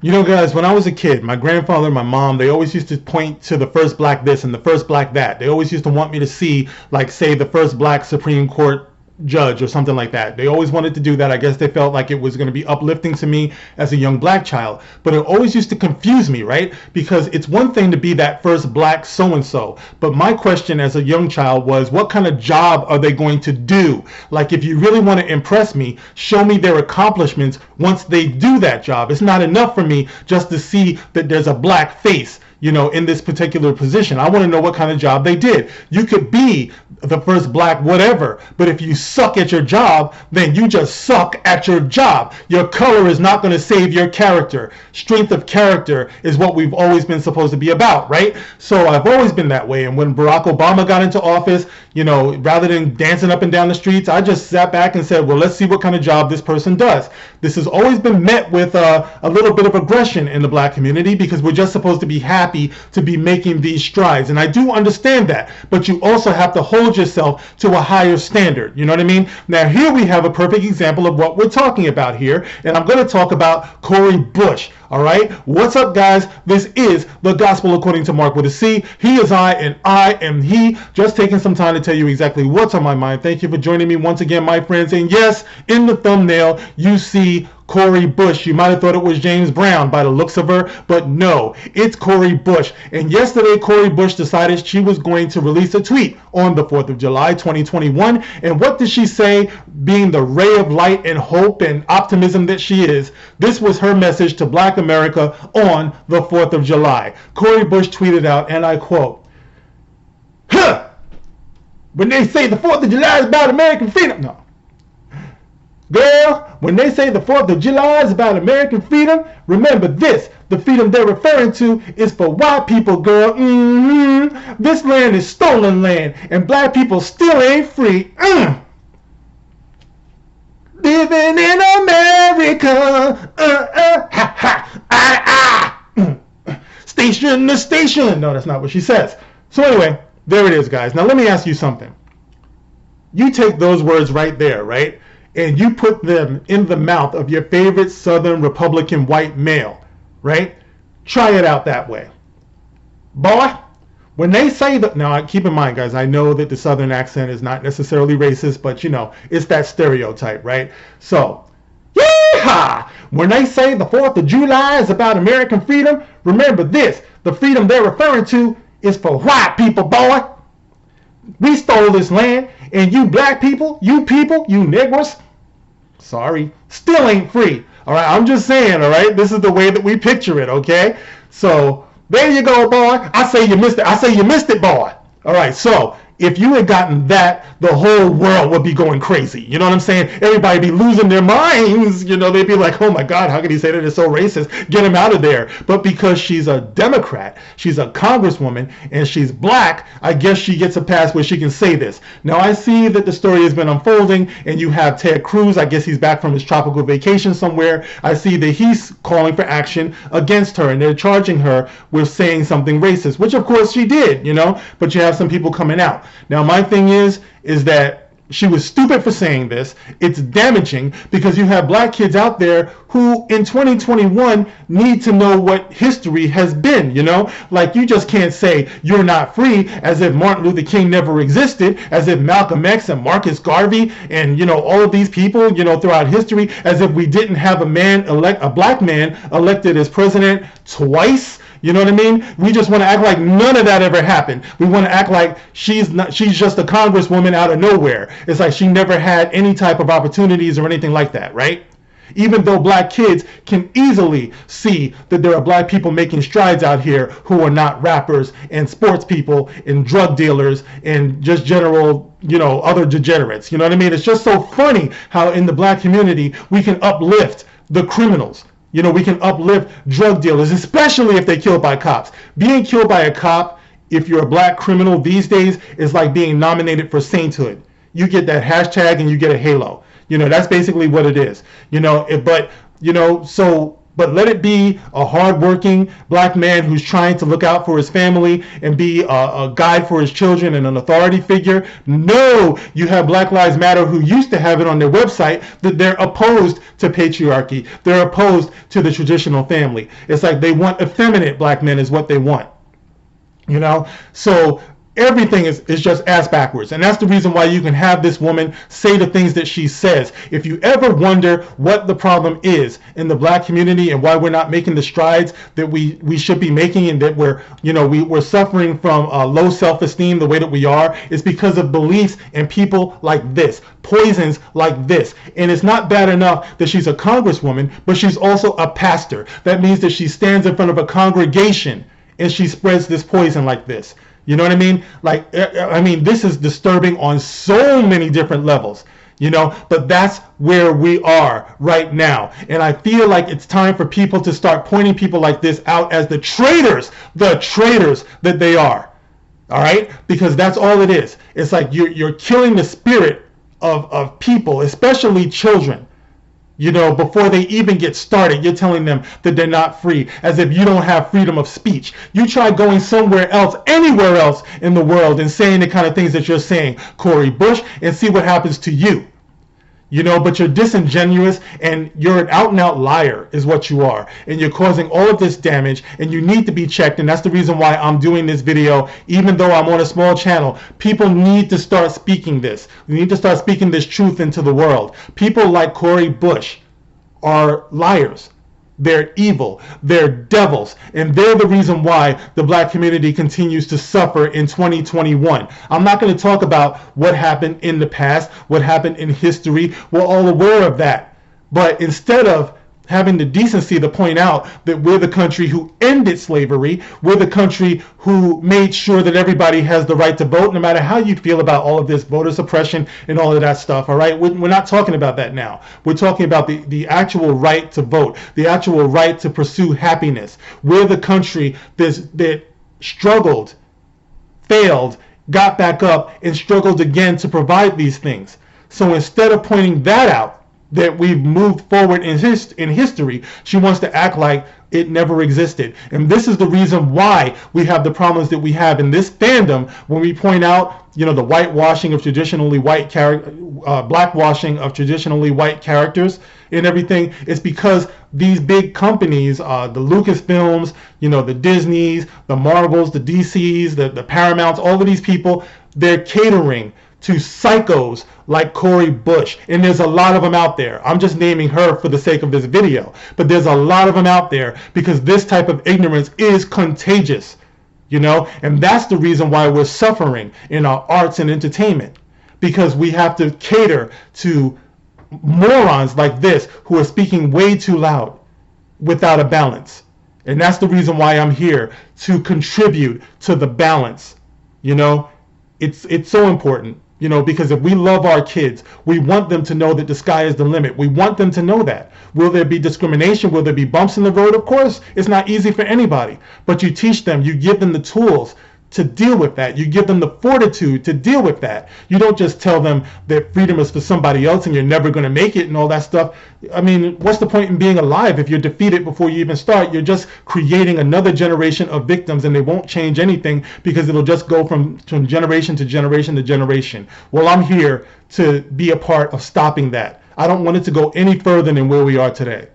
You know, guys, when I was a kid, my grandfather and my mom, they always used to point to the first black this and the first black that. They always used to want me to see, like, say, the first black Supreme Court judge or something like that. They always wanted to do that. I guess they felt like it was going to be uplifting to me as a young black child. But it always used to confuse me, right? Because it's one thing to be that first black so-and-so. But my question as a young child was, what kind of job are they going to do? Like, if you really want to impress me, show me their accomplishments once they do that job. It's not enough for me just to see that there's a black face, you know, in this particular position. I want to know what kind of job they did. You could be the first black whatever, but if you suck at your job, then you just suck at your job. Your color is not going to save your character. Strength of character is what we've always been supposed to be about, right? So I've always been that way. And when Barack Obama got into office, you know, rather than dancing up and down the streets, I just sat back and said, well, let's see what kind of job this person does. This has always been met with a little bit of aggression in the black community, because we're just supposed to be happy to be making these strides. And I do understand that, but you also have to hold yourself to a higher standard. You know what I mean? Now, here we have a perfect example of what we're talking about here, and I'm going to talk about Cori Bush. All right, what's up, guys? This is the Gospel According to Mark with a C. He is I, and I am he. Just taking some time to tell you exactly what's on my mind. Thank you for joining me once again, my friends. And yes, in the thumbnail, you see Cori Bush. You might have thought it was James Brown by the looks of her, but no, it's Cori Bush. And yesterday, Cori Bush decided she was going to release a tweet on the 4th of July, 2021. And what did she say? Being the ray of light and hope and optimism that she is, this was her message to Black America on the 4th of July. Cori Bush tweeted out, and I quote, "Huh! When they say the 4th of July is about American freedom," no. "Girl, when they say the 4th of July is about American freedom, remember this. The freedom they're referring to is for white people, girl. This land is stolen land, and black people still ain't free. Living in America. Station to station." No, that's not what she says. So anyway, there it is, guys. Now let me ask you something. You take those words right there, right? And you put them in the mouth of your favorite Southern Republican white male, right? Try it out that way. Boy, when they say that, now keep in mind, guys, I know that the Southern accent is not necessarily racist, but you know, it's that stereotype, right? So, yeehaw! When they say the 4th of July is about American freedom, remember this. The freedom they're referring to is for white people, boy. We stole this land, and you black people, you niggers, sorry, still ain't free. All right, I'm just saying, all right, this is the way that we picture it, okay? So there you go, boy. I say you missed it. I say you missed it, boy. All right, so if you had gotten that, the whole world would be going crazy. You know what I'm saying? Everybody be losing their minds. You know, they'd be like, oh my God, how could he say that? It's so racist. Get him out of there. But because she's a Democrat, she's a congresswoman, and she's black, I guess she gets a pass where she can say this. Now, I see that the story has been unfolding, and you have Ted Cruz. I guess he's back from his tropical vacation somewhere. I see that he's calling for action against her, and they're charging her with saying something racist, which of course she did, you know, but you have some people coming out. Now, my thing is that she was stupid for saying this. It's damaging because you have black kids out there who in 2021 need to know what history has been, you know? Like, you just can't say you're not free as if Martin Luther King never existed, as if Malcolm X and Marcus Garvey and, you know, all of these people, you know, throughout history, as if we didn't have a black man elected as president twice. You know what I mean? We just want to act like none of that ever happened. We want to act like she's just a congresswoman out of nowhere. It's like she never had any type of opportunities or anything like that, right? Even though black kids can easily see that there are black people making strides out here who are not rappers and sports people and drug dealers and just general, you know, other degenerates. You know what I mean? It's just so funny how in the black community we can uplift the criminals. You know, we can uplift drug dealers, especially if they're killed by cops. Being killed by a cop, if you're a black criminal these days, is like being nominated for sainthood. You get that hashtag and you get a halo. You know, that's basically what it is. You know, but, you know, so but let it be a hardworking black man who's trying to look out for his family and be a guide for his children and an authority figure. No, you have Black Lives Matter who used to have it on their website that they're opposed to patriarchy. They're opposed to the traditional family. It's like they want effeminate black men is what they want. You know, so everything is just ass backwards. And that's the reason why you can have this woman say the things that she says. If you ever wonder what the problem is in the black community and why we're not making the strides that we should be making, and that we're suffering from low self-esteem the way that we are, is because of beliefs in people like this, poisons like this. And it's not bad enough that she's a congresswoman, but she's also a pastor. That means that she stands in front of a congregation and she spreads this poison like this. You know what I mean? Like, I mean, this is disturbing on so many different levels, you know, but that's where we are right now. And I feel like it's time for people to start pointing people like this out as the traitors that they are. All right? Because that's all it is. It's like you're killing the spirit of people, especially children. You know, before they even get started, you're telling them that they're not free, as if you don't have freedom of speech. You try going somewhere else, anywhere else in the world, and saying the kind of things that you're saying, Cori Bush, and see what happens to you. You know, but you're disingenuous and you're an out and out liar is what you are. And you're causing all of this damage, and you need to be checked. And that's the reason why I'm doing this video, even though I'm on a small channel. People need to start speaking this. We need to start speaking this truth into the world. People like Cori Bush are liars. They're evil. They're devils. And they're the reason why the black community continues to suffer in 2021. I'm not going to talk about what happened in the past, what happened in history. We're all aware of that. But instead of having the decency to point out that we're the country who ended slavery, we're the country who made sure that everybody has the right to vote, no matter how you feel about all of this voter suppression and all of that stuff, all right? We're not talking about that now. We're talking about the actual right to vote, the actual right to pursue happiness. We're the country that struggled, failed, got back up, and struggled again to provide these things. So instead of pointing that out, that we've moved forward in history, she wants to act like it never existed. And this is the reason why we have the problems that we have in this fandom when we point out, you know, the whitewashing of traditionally white blackwashing of traditionally white characters and everything. It's because these big companies, the Lucasfilms, you know, the Disneys, the Marvels, the DCs, the Paramounts, all of these people, they're catering to psychos like Cori Bush. And there's a lot of them out there. I'm just naming her for the sake of this video. But there's a lot of them out there because this type of ignorance is contagious, you know? And that's the reason why we're suffering in our arts and entertainment, because we have to cater to morons like this who are speaking way too loud without a balance. And that's the reason why I'm here, to contribute to the balance. You know, it's so important. You know, because if we love our kids, we want them to know that the sky is the limit. We want them to know that. Will there be discrimination? Will there be bumps in the road? Of course, it's not easy for anybody. But you teach them, you give them the tools to deal with that. You give them the fortitude to deal with that. You don't just tell them that freedom is for somebody else and you're never going to make it and all that stuff. I mean, what's the point in being alive if you're defeated before you even start? You're just creating another generation of victims, and they won't change anything because it'll just go from generation to generation to generation. Well, I'm here to be a part of stopping that. I don't want it to go any further than where we are today.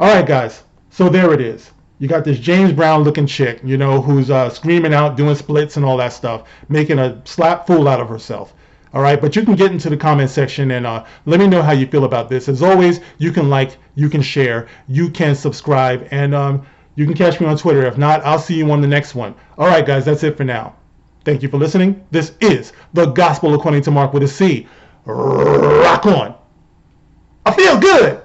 All right, guys. So there it is. You got this James Brown looking chick, you know, who's screaming out, doing splits and all that stuff, making a slap fool out of herself. All right, but you can get into the comment section and let me know how you feel about this. As always, you can like, you can share, you can subscribe, and you can catch me on Twitter. If not, I'll see you on the next one. All right, guys, that's it for now. Thank you for listening. This is The Gospel According to Mark with a C. Rock on. I feel good.